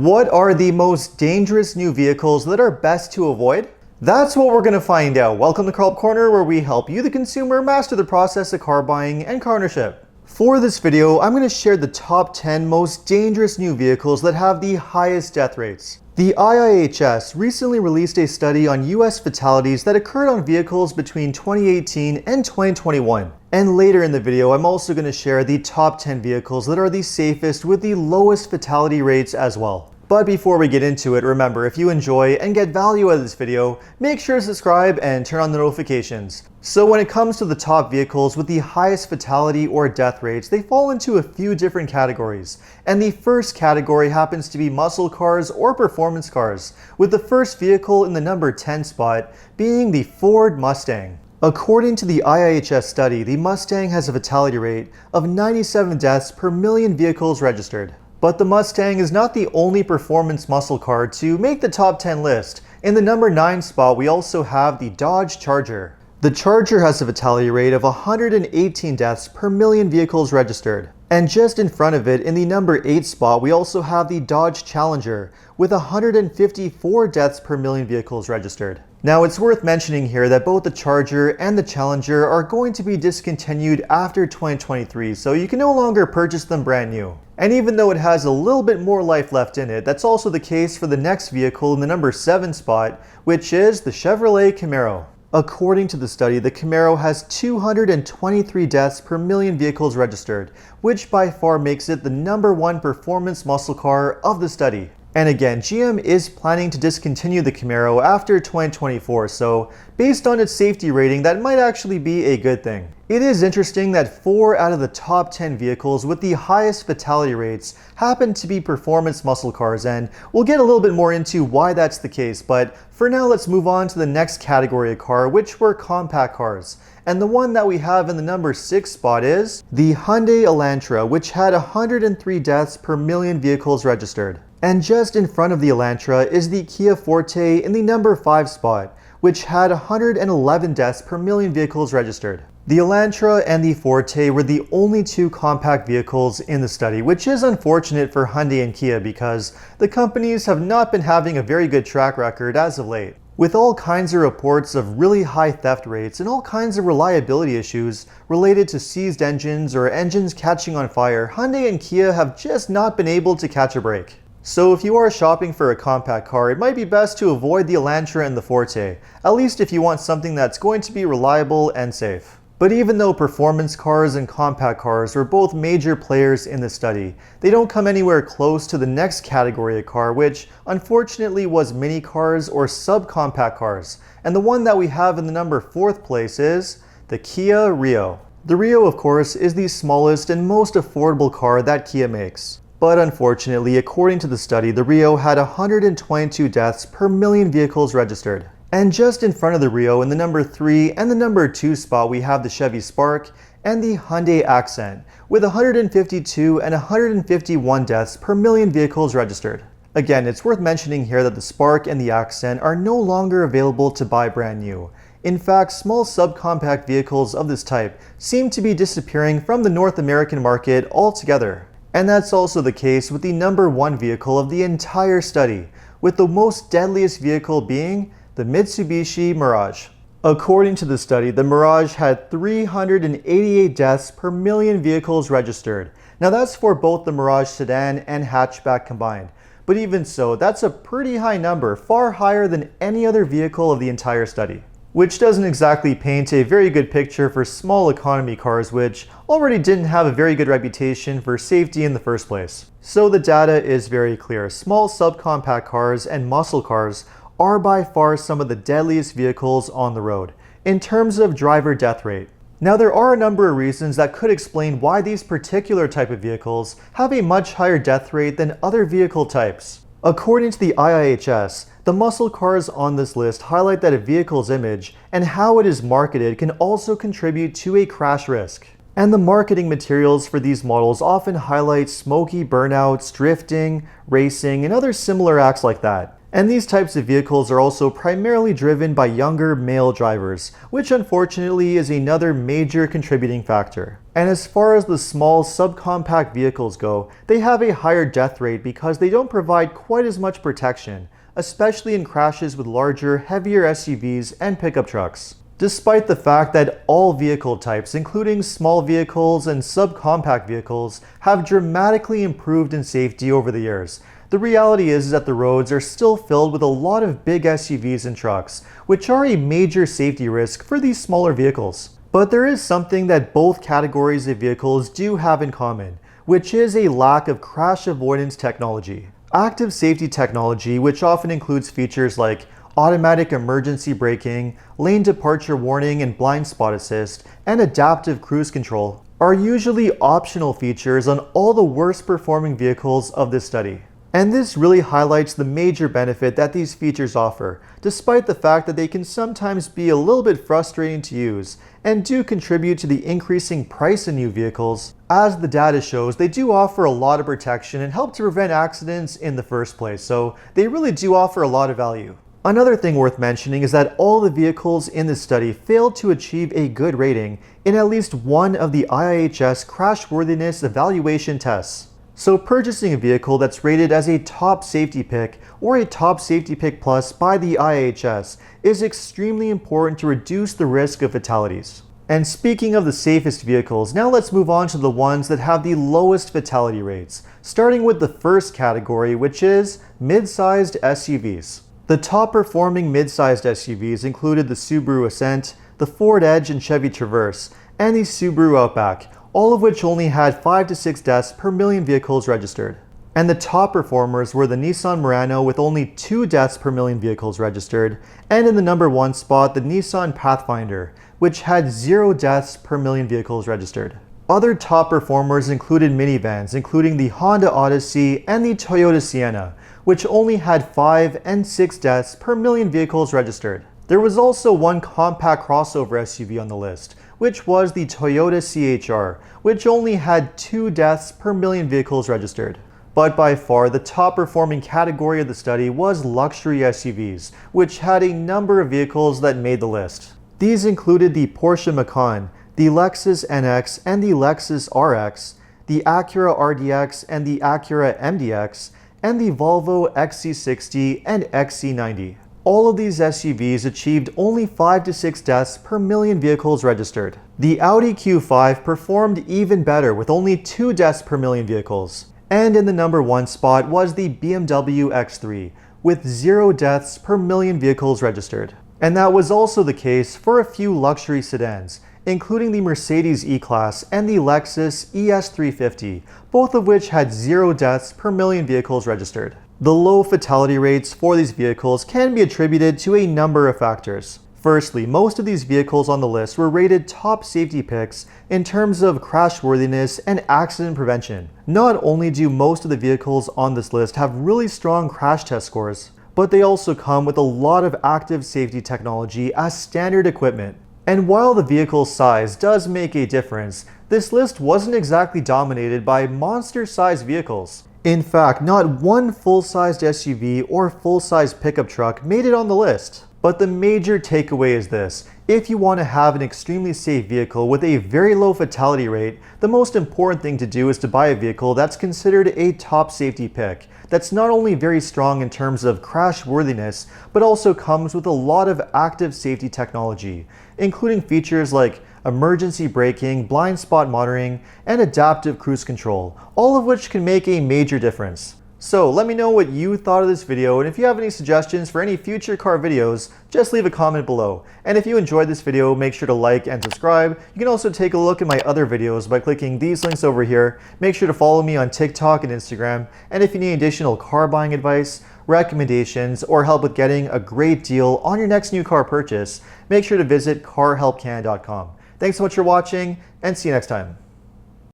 What are the most dangerous new vehicles that are best to avoid? That's what we're going to find out. Welcome to Car Help Corner, where we help you, the consumer, master the process of car buying and car ownership. For this video, I'm going to share the top 10 most dangerous new vehicles that have the highest death rates. The IIHS recently released a study on US fatalities that occurred on vehicles between 2018 and 2021. And later in the video, I'm also going to share the top 10 vehicles that are the safest with the lowest fatality rates as well. But before we get into it, remember, if you enjoy and get value out of this video, make sure to subscribe and turn on the notifications. So when it comes to the top vehicles with the highest fatality or death rates, they fall into a few different categories. And the first category happens to be muscle cars or performance cars, with the first vehicle in the number 10 spot being the Ford Mustang. According to the IIHS study, the Mustang has a fatality rate of 97 deaths per million vehicles registered. But the Mustang is not the only performance muscle car to make the top 10 list. In the number 9 spot, we also have the Dodge Charger. The Charger has a fatality rate of 118 deaths per million vehicles registered. And just in front of it, in the number 8 spot, we also have the Dodge Challenger with 154 deaths per million vehicles registered. Now, it's worth mentioning here that both the Charger and the Challenger are going to be discontinued after 2023, so you can no longer purchase them brand new. And even though it has a little bit more life left in it, that's also the case for the next vehicle in the number 7 spot, which is the Chevrolet Camaro. According to the study, the Camaro has 223 deaths per million vehicles registered, which by far makes it the number 1 performance muscle car of the study. And again, GM is planning to discontinue the Camaro after 2024, so based on its safety rating, that might actually be a good thing. It is interesting that 4 out of the top 10 vehicles with the highest fatality rates happen to be performance muscle cars, and we'll get a little bit more into why that's the case, but for now let's move on to the next category of car, which were compact cars. And the one that we have in the number 6 spot is the Hyundai Elantra, which had 103 deaths per million vehicles registered. And just in front of the Elantra is the Kia Forte in the number 5 spot, which had 111 deaths per million vehicles registered. The Elantra and the Forte were the only 2 compact vehicles in the study, which is unfortunate for Hyundai and Kia because the companies have not been having a very good track record as of late. With all kinds of reports of really high theft rates and all kinds of reliability issues related to seized engines or engines catching on fire, Hyundai and Kia have just not been able to catch a break. So if you are shopping for a compact car, it might be best to avoid the Elantra and the Forte, at least if you want something that's going to be reliable and safe. But even though performance cars and compact cars were both major players in the study, they don't come anywhere close to the next category of car, which unfortunately was mini cars or subcompact cars. And the one that we have in the number 4th place is the Kia Rio. The Rio, of course, is the smallest and most affordable car that Kia makes. But unfortunately, according to the study, the Rio had 122 deaths per million vehicles registered. And just in front of the Rio in the number 3 and the number 2 spot, we have the Chevy Spark and the Hyundai Accent with 152 and 151 deaths per million vehicles registered. Again, it's worth mentioning here that the Spark and the Accent are no longer available to buy brand new. In fact, small subcompact vehicles of this type seem to be disappearing from the North American market altogether. And that's also the case with the number 1 vehicle of the entire study, with the most deadliest vehicle being the Mitsubishi Mirage. According to the study, the Mirage had 388 deaths per million vehicles registered. Now that's for both the Mirage sedan and hatchback combined. But even so, that's a pretty high number, far higher than any other vehicle of the entire study. Which doesn't exactly paint a very good picture for small economy cars, which already didn't have a very good reputation for safety in the first place. So the data is very clear. Small subcompact cars and muscle cars are by far some of the deadliest vehicles on the road in terms of driver death rate. Now there are a number of reasons that could explain why these particular type of vehicles have a much higher death rate than other vehicle types. According to the IIHS, the muscle cars on this list highlight that a vehicle's image and how it is marketed can also contribute to a crash risk. And the marketing materials for these models often highlight smoky burnouts, drifting, racing, and other similar acts like that. And these types of vehicles are also primarily driven by younger male drivers, which unfortunately is another major contributing factor. And as far as the small subcompact vehicles go, they have a higher death rate because they don't provide quite as much protection, especially in crashes with larger, heavier SUVs and pickup trucks. Despite the fact that all vehicle types, including small vehicles and subcompact vehicles, have dramatically improved in safety over the years, the reality is that the roads are still filled with a lot of big SUVs and trucks, which are a major safety risk for these smaller vehicles. But there is something that both categories of vehicles do have in common, which is a lack of crash avoidance technology. Active safety technology, which often includes features like automatic emergency braking, lane departure warning and blind spot assist, and adaptive cruise control, are usually optional features on all the worst performing vehicles of this study. And this really highlights the major benefit that these features offer, despite the fact that they can sometimes be a little bit frustrating to use and do contribute to the increasing price in new vehicles. As the data shows, they do offer a lot of protection and help to prevent accidents in the first place, so they really do offer a lot of value. Another thing worth mentioning is that all the vehicles in this study failed to achieve a good rating in at least one of the IIHS crashworthiness evaluation tests. So purchasing a vehicle that's rated as a top safety pick or a top safety pick plus by the IIHS is extremely important to reduce the risk of fatalities. And speaking of the safest vehicles, now let's move on to the ones that have the lowest fatality rates, starting with the first category, which is mid-sized SUVs. The top performing mid-sized SUVs included the Subaru Ascent, the Ford Edge and Chevy Traverse, and the Subaru Outback, all of which only had 5 to 6 deaths per million vehicles registered. And the top performers were the Nissan Murano with only 2 deaths per million vehicles registered, and in the number 1 spot, the Nissan Pathfinder, which had 0 deaths per million vehicles registered. Other top performers included minivans, including the Honda Odyssey and the Toyota Sienna, which only had 5 and 6 deaths per million vehicles registered. There was also one compact crossover SUV on the list, which was the Toyota CHR, which only had 2 deaths per million vehicles registered. But by far, the top performing category of the study was luxury SUVs, which had a number of vehicles that made the list. These included the Porsche Macan, the Lexus NX and the Lexus RX, the Acura RDX and the Acura MDX, and the Volvo XC60 and XC90. All of these SUVs achieved only 5 to 6 deaths per million vehicles registered. The Audi Q5 performed even better with only 2 deaths per million vehicles. And in the number 1 spot was the BMW X3 with 0 deaths per million vehicles registered. And that was also the case for a few luxury sedans, including the Mercedes E-Class and the Lexus ES350, both of which had 0 deaths per million vehicles registered. The low fatality rates for these vehicles can be attributed to a number of factors. Firstly, most of these vehicles on the list were rated top safety picks in terms of crashworthiness and accident prevention. Not only do most of the vehicles on this list have really strong crash test scores, but they also come with a lot of active safety technology as standard equipment. And while the vehicle size does make a difference, this list wasn't exactly dominated by monster-sized vehicles. In fact, not one full-sized SUV or full-sized pickup truck made it on the list. But the major takeaway is this: if you want to have an extremely safe vehicle with a very low fatality rate, the most important thing to do is to buy a vehicle that's considered a top safety pick, that's not only very strong in terms of crash worthiness, but also comes with a lot of active safety technology, including features like emergency braking, blind spot monitoring, and adaptive cruise control, all of which can make a major difference. So let me know what you thought of this video, and if you have any suggestions for any future car videos, just leave a comment below. And if you enjoyed this video, make sure to like and subscribe. You can also take a look at my other videos by clicking these links over here. Make sure to follow me on TikTok and Instagram. And if you need additional car buying advice, recommendations, or help with getting a great deal on your next new car purchase, make sure to visit carhelpcan.com. Thanks so much for watching, and see you next time.